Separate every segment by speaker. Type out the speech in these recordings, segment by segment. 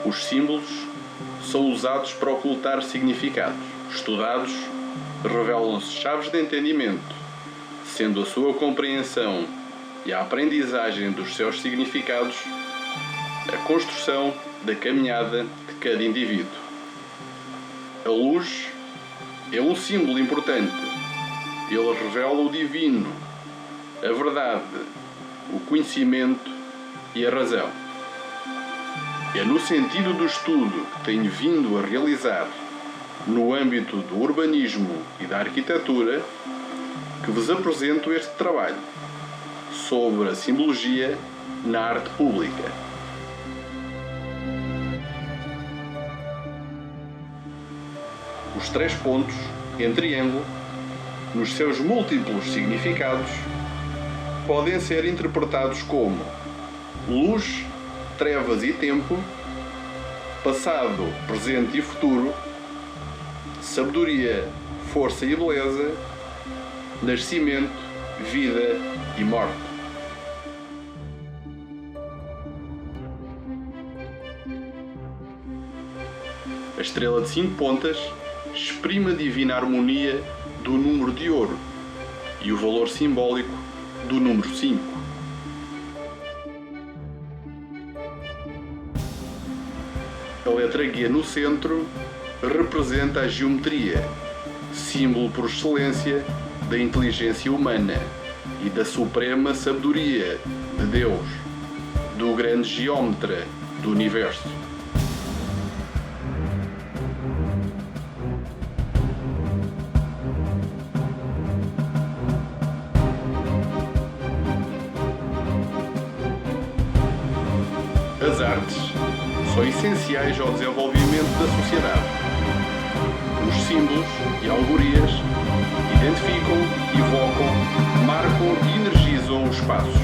Speaker 1: Os símbolos são usados para ocultar significados. Estudados, revelam-se chaves de entendimento, sendo a sua compreensão e a aprendizagem dos seus significados a construção da caminhada de cada indivíduo. A luz é um símbolo importante. Ele revela o divino, a verdade, o conhecimento e a razão. É no sentido do estudo que tenho vindo a realizar no âmbito do urbanismo e da arquitetura que vos apresento este trabalho sobre a simbologia na arte pública. Os 3 pontos em triângulo, nos seus múltiplos significados, podem ser interpretados como luz, trevas e tempo, passado, presente e futuro, sabedoria, força e beleza, nascimento, vida e morte. A estrela de 5 pontas exprime a divina harmonia do número de ouro e o valor simbólico do número 5. A letra G no centro representa a geometria, símbolo por excelência da inteligência humana e da suprema sabedoria de Deus, do grande geómetra do universo. As artes são essenciais ao desenvolvimento da sociedade. Os símbolos e alegorias identificam, evocam, marcam e energizam os espaços,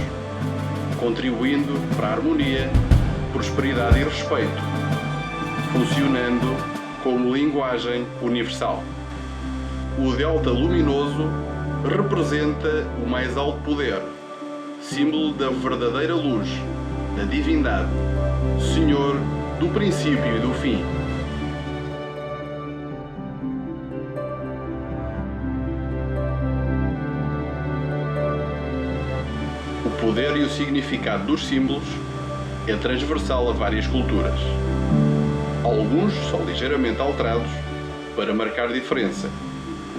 Speaker 1: contribuindo para a harmonia, prosperidade e respeito, funcionando como linguagem universal. O delta luminoso representa o mais alto poder, símbolo da verdadeira luz, da divindade, Senhor do princípio e do fim. O poder e o significado dos símbolos é transversal a várias culturas. Alguns são ligeiramente alterados para marcar diferença,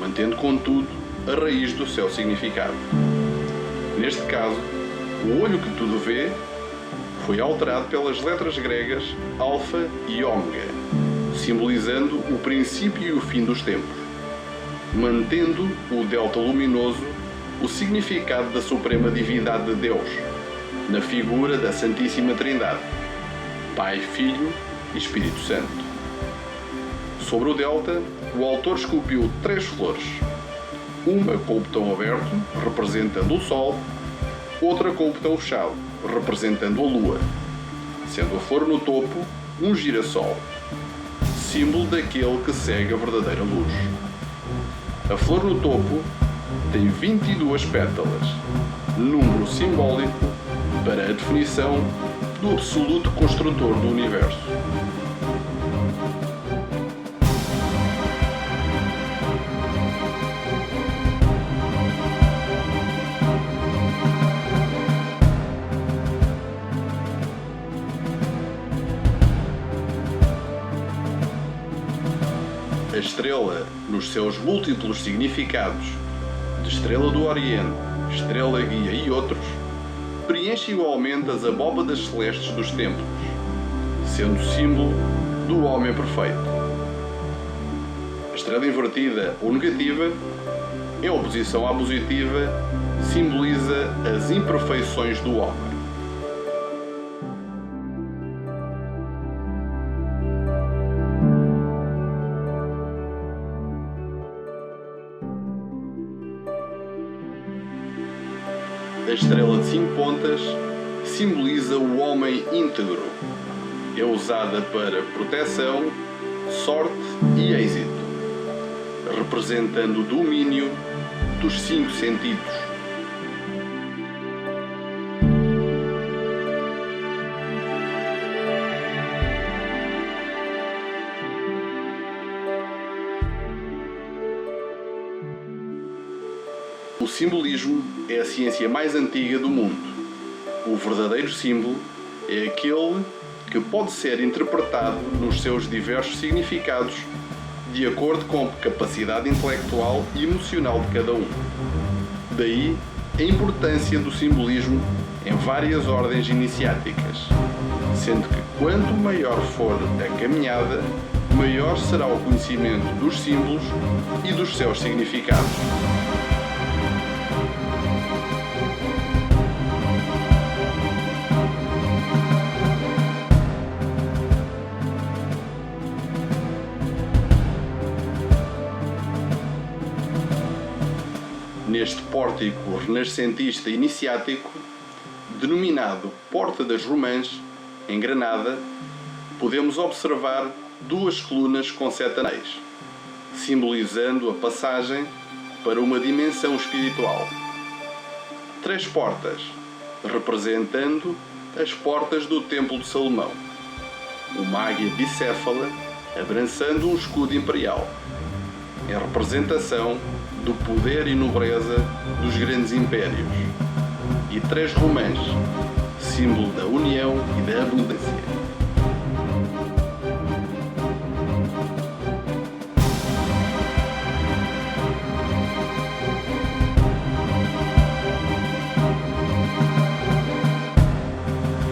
Speaker 1: mantendo, contudo, a raiz do seu significado. Neste caso, o olho que tudo vê foi alterado pelas letras gregas Alfa e Ômega, simbolizando o princípio e o fim dos tempos, mantendo o delta luminoso o significado da suprema divindade de Deus, na figura da Santíssima Trindade, Pai, Filho e Espírito Santo. Sobre o delta, o autor esculpiu 3 flores, uma com o botão aberto, representando o Sol, outra com o botão fechado, representando a Lua, sendo a flor no topo um girassol, símbolo daquele que segue a verdadeira luz. A flor no topo tem 22 pétalas, número simbólico para a definição do absoluto construtor do universo. A estrela, nos seus múltiplos significados, de estrela do Oriente, estrela guia e outros, preenche igualmente as abóbadas celestes dos templos, sendo símbolo do homem perfeito. A estrela invertida ou negativa, em oposição à positiva, simboliza as imperfeições do homem. A estrela de 5 pontas simboliza o homem íntegro. É usada para proteção, sorte e êxito, representando o domínio dos 5 sentidos. O simbolismo é a ciência mais antiga do mundo. O verdadeiro símbolo é aquele que pode ser interpretado nos seus diversos significados de acordo com a capacidade intelectual e emocional de cada um. Daí a importância do simbolismo em várias ordens iniciáticas, sendo que quanto maior for a caminhada, maior será o conhecimento dos símbolos e dos seus significados. Neste pórtico renascentista iniciático, denominado Porta das Romãs, em Granada, podemos observar duas colunas com 7 anéis, simbolizando a passagem para uma dimensão espiritual. 3 portas, representando as portas do Templo de Salomão. Uma águia bicéfala, abraçando um escudo imperial, em representação do poder e nobreza dos grandes impérios. E 3 romãs, símbolo da união e da abundância.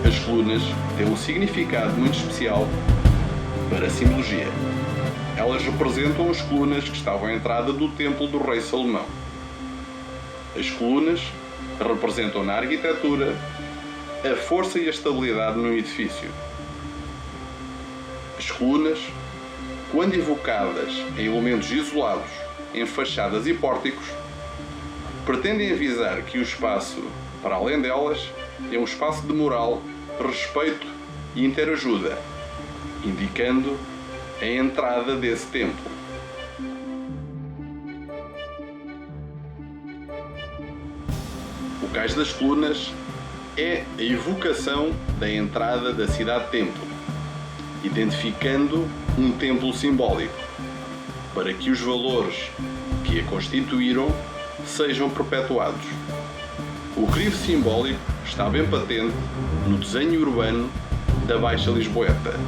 Speaker 1: As colunas têm um significado muito especial para a simbologia. Elas representam as colunas que estavam à entrada do templo do rei Salomão. As colunas representam na arquitetura a força e a estabilidade num edifício. As colunas, quando evocadas em elementos isolados, em fachadas e pórticos, pretendem avisar que o espaço, para além delas, é um espaço de moral, respeito e interajuda, indicando a entrada desse templo. O cais das colunas é a evocação da entrada da cidade-templo, identificando um templo simbólico, para que os valores que a constituíram sejam perpetuados. O crivo simbólico está bem patente no desenho urbano da Baixa Lisboeta.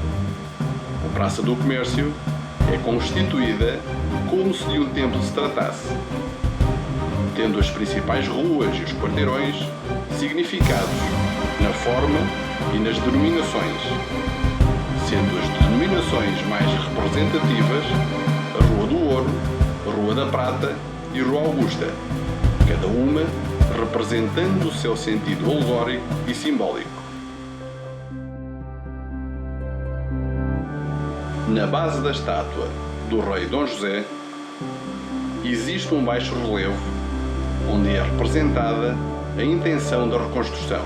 Speaker 1: A Praça do Comércio é constituída como se de um templo se tratasse, tendo as principais ruas e os quarteirões significados na forma e nas denominações, sendo as denominações mais representativas a Rua do Ouro, a Rua da Prata e a Rua Augusta, cada uma representando o seu sentido alegórico e simbólico. Na base da estátua do rei Dom José existe um baixo relevo onde é representada a intenção da reconstrução,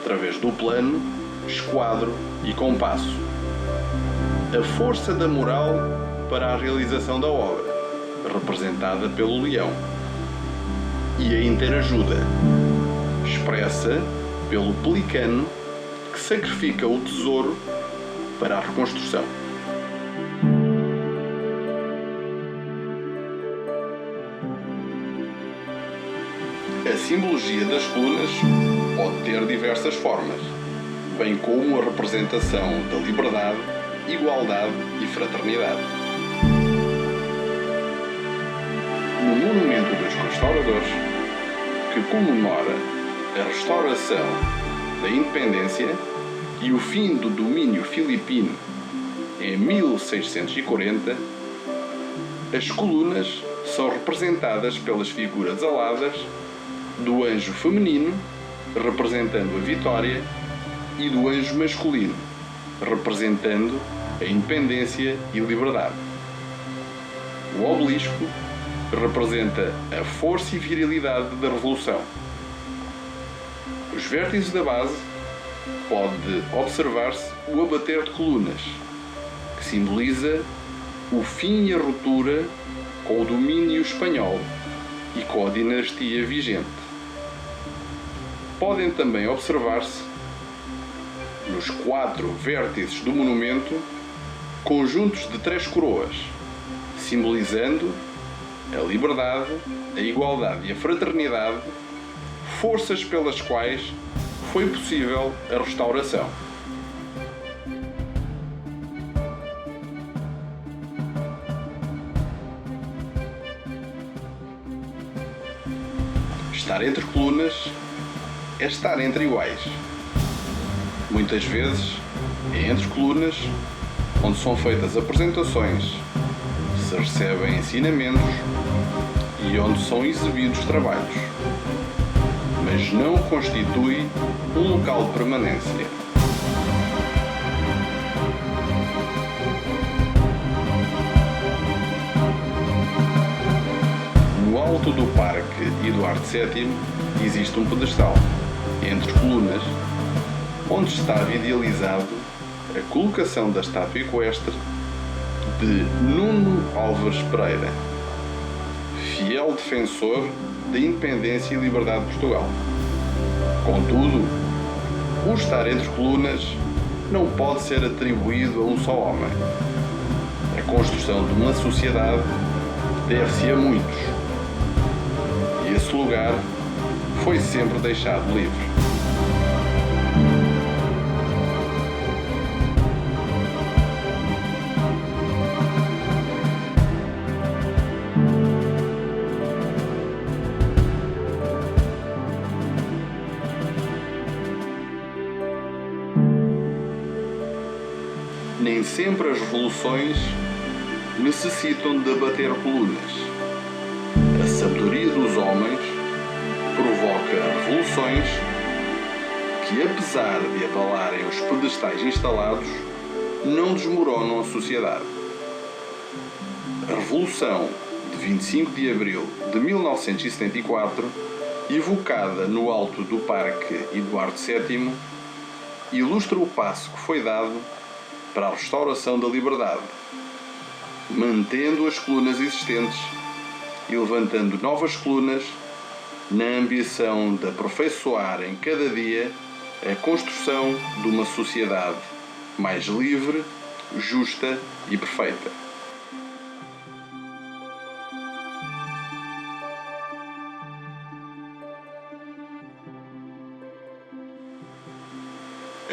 Speaker 1: através do plano, esquadro e compasso. A força da moral para a realização da obra, representada pelo leão. E a interajuda, expressa pelo pelicano que sacrifica o tesouro para a reconstrução. A simbologia das colunas pode ter diversas formas, bem como a representação da liberdade, igualdade e fraternidade. No Monumento dos Restauradores, que comemora a restauração da independência e o fim do domínio filipino em 1640, as colunas são representadas pelas figuras aladas do anjo feminino, representando a vitória, e do anjo masculino, representando a independência e liberdade. O obelisco representa a força e virilidade da revolução. Os vértices da base pode observar-se o abater de colunas, que simboliza o fim e a ruptura com o domínio espanhol e com a dinastia vigente. Podem também observar-se, nos 4 vértices do monumento, conjuntos de 3 coroas, simbolizando a liberdade, a igualdade e a fraternidade, forças pelas quais foi possível a restauração. Estar entre colunas é estar entre iguais. Muitas vezes é entre colunas onde são feitas apresentações, se recebem ensinamentos e onde são exibidos trabalhos, mas não constitui um local de permanência. No alto do Parque Eduardo VII existe um pedestal, entre colunas, onde estava idealizado a colocação da estátua equestre de Nuno Álvares Pereira, fiel defensor da independência e liberdade de Portugal. Contudo, o estar entre colunas não pode ser atribuído a um só homem. A construção de uma sociedade deve-se a muitos. E esse lugar foi sempre deixado livre. Nem sempre as revoluções necessitam de abater colunas. A sabedoria dos homens provoca revoluções que, apesar de abalarem os pedestais instalados, não desmoronam a sociedade. A Revolução de 25 de Abril de 1974, evocada no alto do Parque Eduardo VII, ilustra o passo que foi dado para a restauração da liberdade, mantendo as colunas existentes e levantando novas colunas na ambição de aperfeiçoar em cada dia a construção de uma sociedade mais livre, justa e perfeita.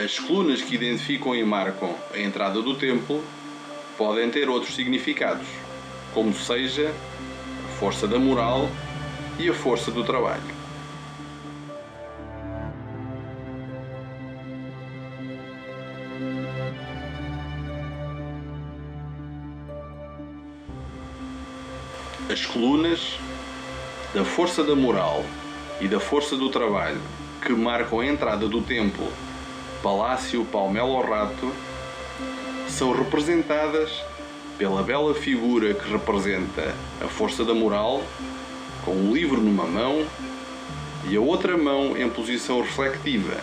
Speaker 1: As colunas que identificam e marcam a entrada do templo podem ter outros significados, como seja a força da moral e a força do trabalho. As colunas da força da moral e da força do trabalho que marcam a entrada do templo Palácio Palmelo Rato são representadas pela bela figura que representa a força da moral, com um livro numa mão e a outra mão em posição reflexiva,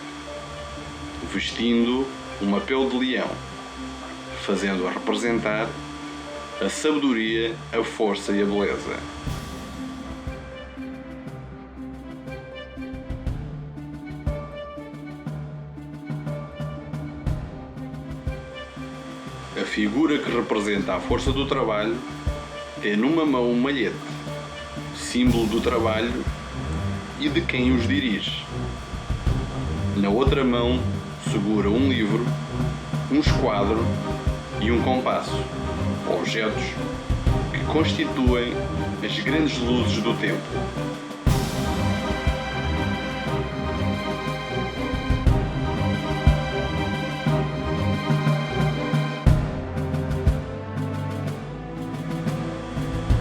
Speaker 1: vestindo uma pele de leão, fazendo-a representar a sabedoria, a força e a beleza. A figura que representa a força do trabalho tem numa mão um malhete, símbolo do trabalho e de quem os dirige. Na outra mão segura um livro, um esquadro e um compasso, objetos que constituem as grandes luzes do templo.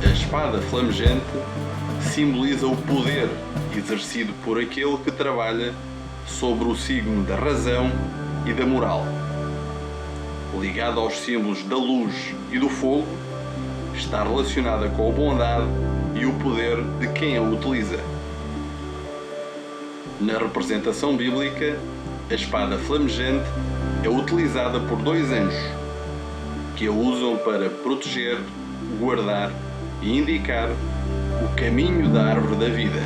Speaker 1: A espada flamejante simboliza o poder exercido por aquele que trabalha sobre o signo da razão e da moral. Ligada aos símbolos da luz e do fogo, está relacionada com a bondade e o poder de quem a utiliza. Na representação bíblica, a espada flamejante é utilizada por dois anjos, que a usam para proteger, guardar e indicar o caminho da árvore da vida.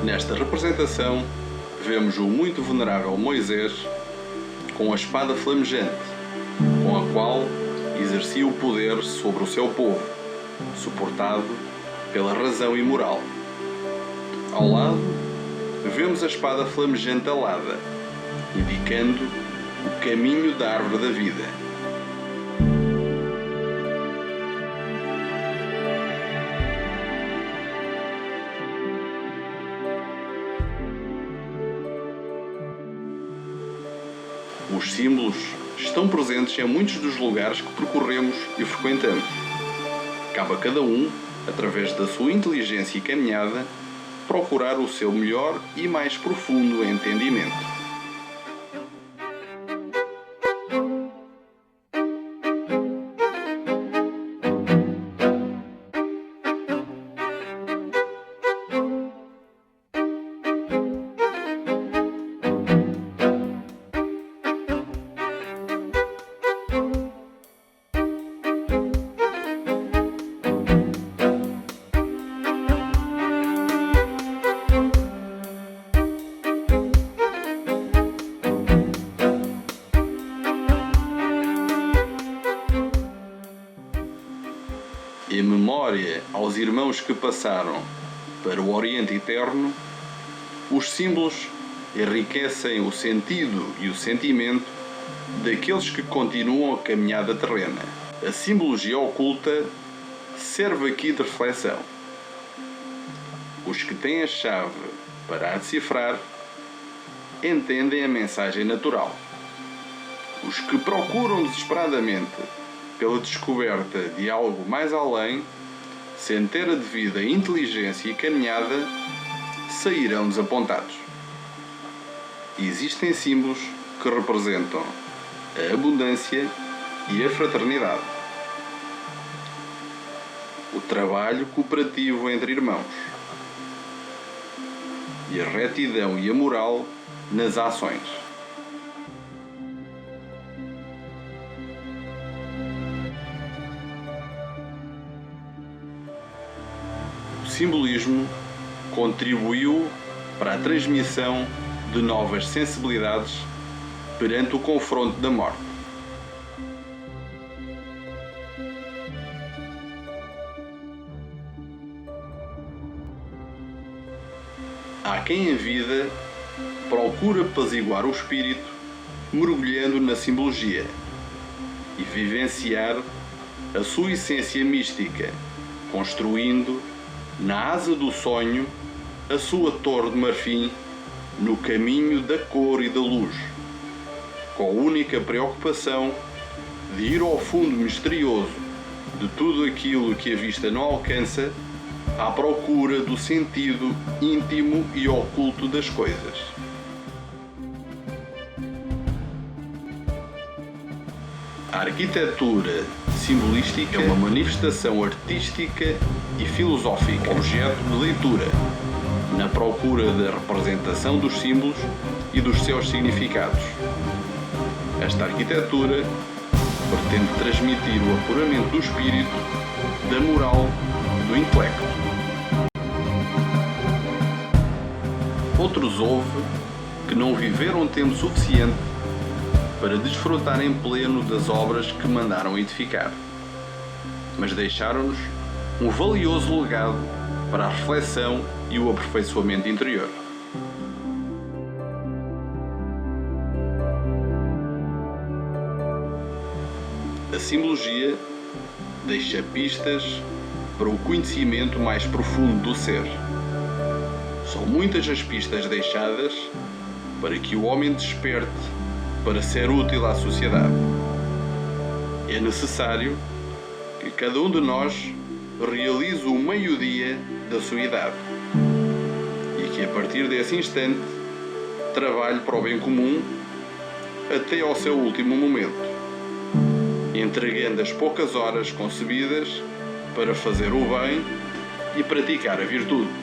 Speaker 1: Nesta representação, vemos o muito venerável Moisés com a espada flamejante, com a qual exercia o poder sobre o seu povo, suportado pela razão e moral. Ao lado, vemos a espada flamejante alada, indicando o caminho da árvore da vida. Os símbolos estão presentes em muitos dos lugares que percorremos e frequentamos. Cabe a cada um, através da sua inteligência e caminhada, procurar o seu melhor e mais profundo entendimento. Em memória aos irmãos que passaram para o Oriente Eterno, os símbolos enriquecem o sentido e o sentimento daqueles que continuam a caminhada terrena. A simbologia oculta serve aqui de reflexão. Os que têm a chave para a decifrar entendem a mensagem natural. Os que procuram desesperadamente pela descoberta de algo mais além, sem ter a devida inteligência e caminhada, sairão desapontados. Existem símbolos que representam a abundância e a fraternidade, o trabalho cooperativo entre irmãos e a retidão e a moral nas ações. O simbolismo contribuiu para a transmissão de novas sensibilidades perante o confronto da morte. Há quem em vida procura apaziguar o espírito mergulhando na simbologia e vivenciar a sua essência mística, construindo na asa do sonho a sua torre de marfim no caminho da cor e da luz, com a única preocupação de ir ao fundo misterioso de tudo aquilo que a vista não alcança, à procura do sentido íntimo e oculto das coisas. A arquitetura simbolística é uma manifestação artística e filosófica, objeto de leitura, na procura da representação dos símbolos e dos seus significados. Esta arquitetura pretende transmitir o apuramento do espírito, da moral, do intelecto. Outros houve que não viveram tempo suficiente para desfrutar em pleno das obras que mandaram edificar, mas deixaram-nos um valioso legado para a reflexão e o aperfeiçoamento interior. A simbologia deixa pistas para o conhecimento mais profundo do ser. São muitas as pistas deixadas para que o homem desperte para ser útil à sociedade. É necessário que cada um de nós realize o meio-dia da sua idade e que a partir desse instante trabalhe para o bem comum até ao seu último momento, entregando as poucas horas concebidas para fazer o bem e praticar a virtude.